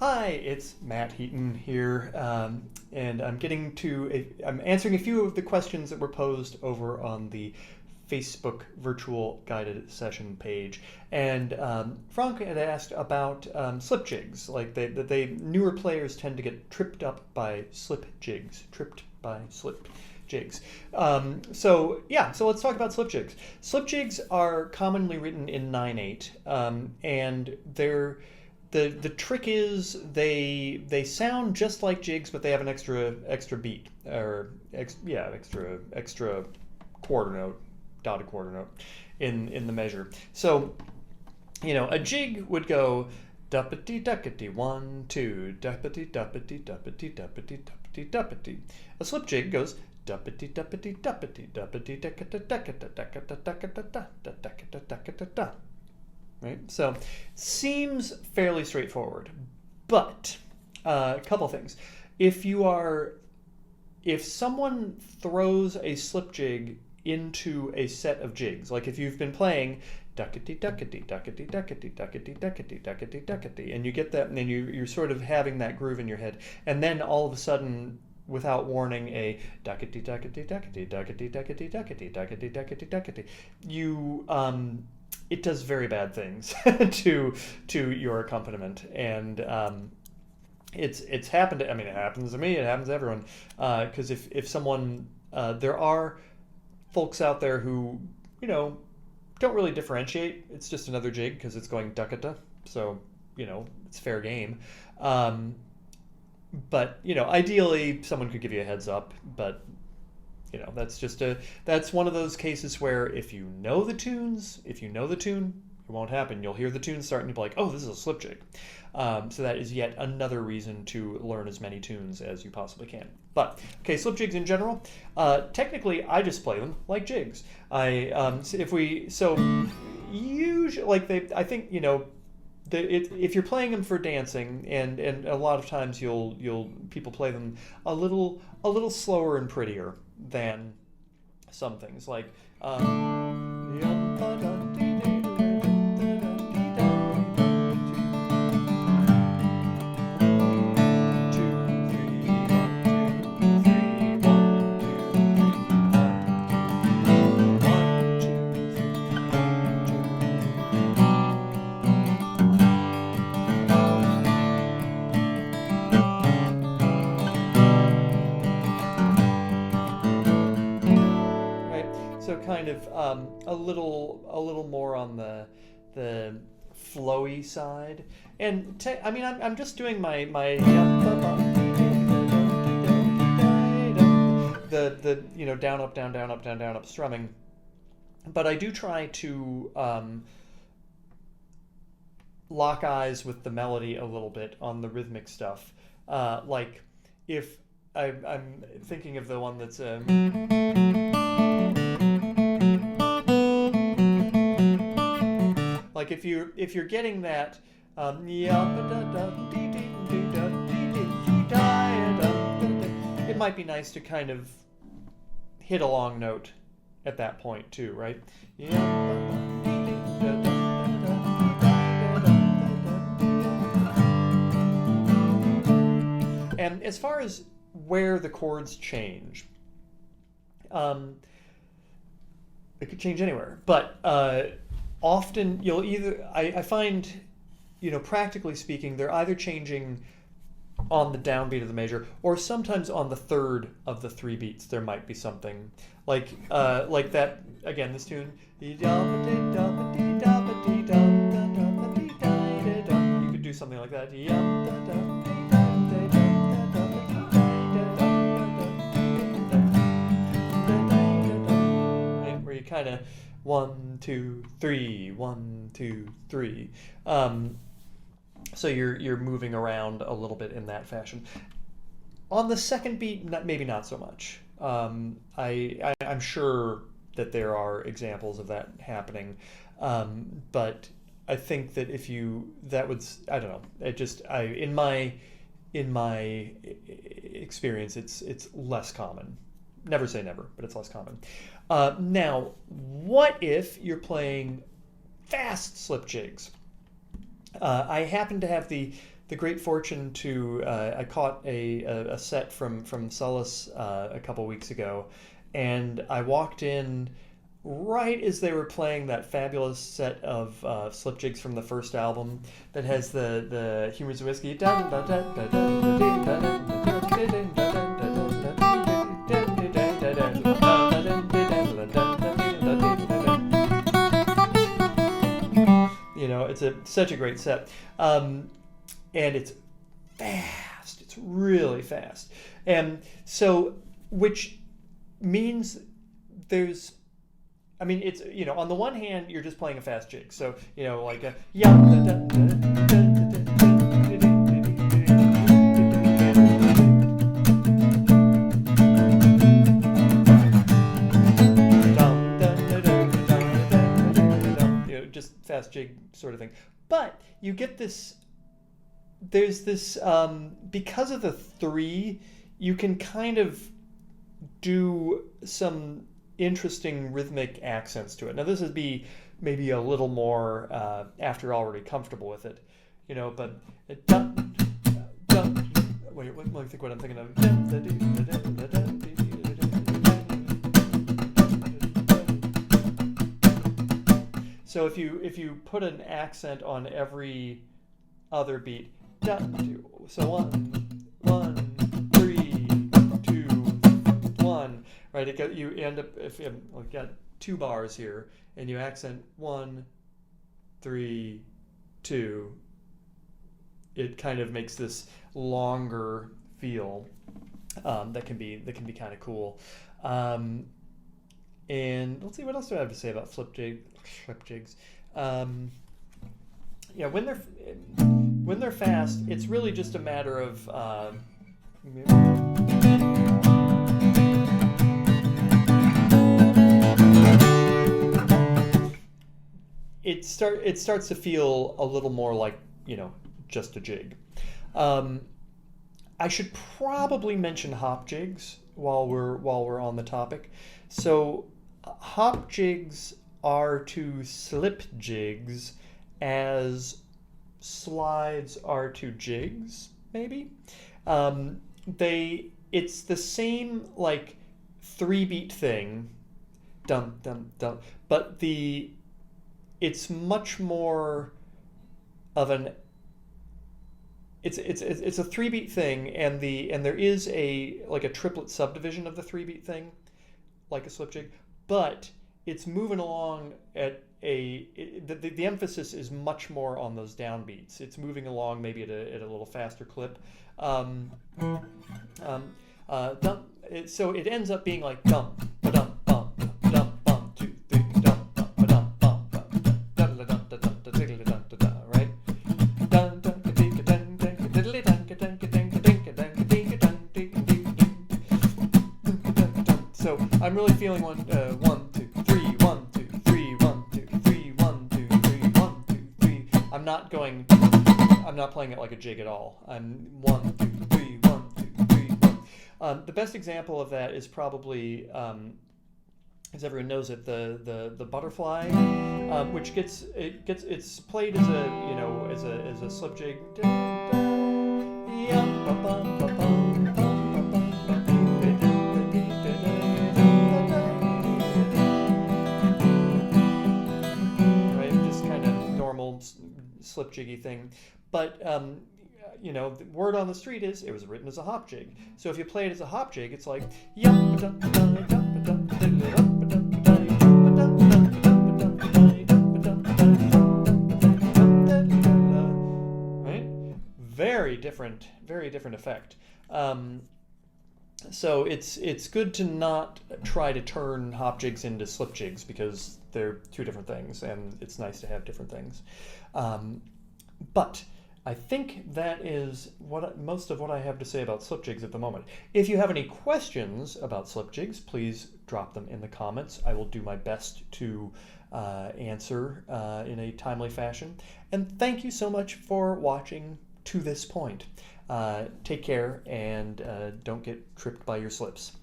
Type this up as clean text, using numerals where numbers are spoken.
Hi, it's Matt Heaton here, and I'm answering a few of the questions that were posed over on the Facebook virtual guided session page. And Frank had asked about slip jigs, like newer players tend to get tripped up by slip jigs, tripped by slip jigs. So let's talk about slip jigs. Slip jigs are commonly written in 9/8, and the trick is they sound just like jigs, but they have an extra beat extra quarter note, dotted quarter note in the measure. So a jig would go duppity duckety 1 2 duppity duppity duppity duppity duppity duppity. A slip jig goes duppity duppity duppity duppity duckata duckata duckata duckata duckata duckata. Right? So seems fairly straightforward, but a couple things. If someone throws a slip jig into a set of jigs, like if you've been playing duckety duckety duckety duckety duckety duckety duckety duckety, and you get that, and then you're sort of having that groove in your head, and then all of a sudden, without warning, a duckety duckety duckety duckety duckety duckety duckety duckety duckety, it does very bad things to your accompaniment, and it's happened. I mean, it happens to me. It happens to everyone. Because if someone there are folks out there who don't really differentiate. It's just another jig because it's going duckata, so it's fair game. But ideally, someone could give you a heads up, but. That's one of those cases where if you know the tune, it won't happen. You'll hear the tune start and you'll be like, oh, this is a slip jig. So that is yet another reason to learn as many tunes as you possibly can. But okay, slip jigs in general. Technically, I just play them like jigs. Usually I think if you're playing them for dancing, and a lot of times people play them a little slower and prettier than some things like kind of a little more on the flowy side, and I'm just doing my the down up down down up down down up strumming, but I do try to lock eyes with the melody a little bit on the rhythmic stuff, like if I'm thinking of the one that's like if you're getting that it might be nice to kind of hit a long note at that point too, right? And as far as where the chords change, it could change anywhere, but often you'll I find, practically speaking, they're either changing on the downbeat of the measure, or sometimes on the third of the three beats there might be something like that. Again, this tune. You could do something like that. Where you kind of 1 2 3 1 2 3. So you're moving around a little bit in that fashion. On the second beat, maybe not so much. I'm sure that there are examples of that happening, but I think that I don't know. In my experience, it's less common. Never say never, but it's less common. Now, what if you're playing fast slip jigs? I happen to have the great fortune to I caught a set from Solus a couple weeks ago, and I walked in right as they were playing that fabulous set of slip jigs from the first album that has the Humors of Whiskey. You know, it's such a great set. And it's fast. It's really fast. And so, which means there's, I mean, it's, you know, on the one hand, you're just playing a fast jig. So, you know, like a, just fast jig sort of thing. But you get this, there's this, because of the 3, you can kind of do some interesting rhythmic accents to it. Now this would be maybe a little more after you're already comfortable with it, you know, but wait, let me think what I'm thinking of. So if you put an accent on every other beat, so 1, 3, 2, 1, right? You end up, if you got 2 bars here, and you accent 1, 3, 2, it kind of makes this longer feel that can be kind of cool. And let's see, what else do I have to say about slip jigs? Yeah, when they're fast, it's really just a matter of it starts to feel a little more like, you know, just a jig. I should probably mention hop jigs while we're on the topic. So hop jigs are to slip jigs as slides are to jigs, maybe. It's the same like 3-beat thing, dum dum dum, but it's much more of an it's a 3-beat thing, and there is a like a triplet subdivision of the 3-beat thing, like a slip jig, but it's moving along at the emphasis is much more on those downbeats. It's moving along maybe at a little faster clip. So it ends up being like dum ba dum bum dum bum 2 3 dum bum ba dum bum da da da da da da da da da, right? Dun dun ka ding ka dun dun ka diddly dun ka dun ka ding ka ding ka dun ka ding ka dun ding ding ding. So I'm really feeling 1 2 3 1 2 3 1 2 3 1 2 3 1 2 3. I'm not playing it like a jig at all. I'm 1 2 3 1 2 3 1. The best example of that is probably, as everyone knows it, the butterfly, which it's played as a slip jig. Slip jiggy thing, but you know, the word on the street is it was written as a hop jig. So if you play it as a hop jig, it's like right? Very different effect. So it's good to not try to turn hop jigs into slip jigs, because they're 2 different things, and it's nice to have different things. But I think that is most of what I have to say about slip jigs at the moment. If you have any questions about slip jigs, please drop them in the comments. I will do my best to answer in a timely fashion. And thank you so much for watching to this point. Take care, and don't get tripped by your slips.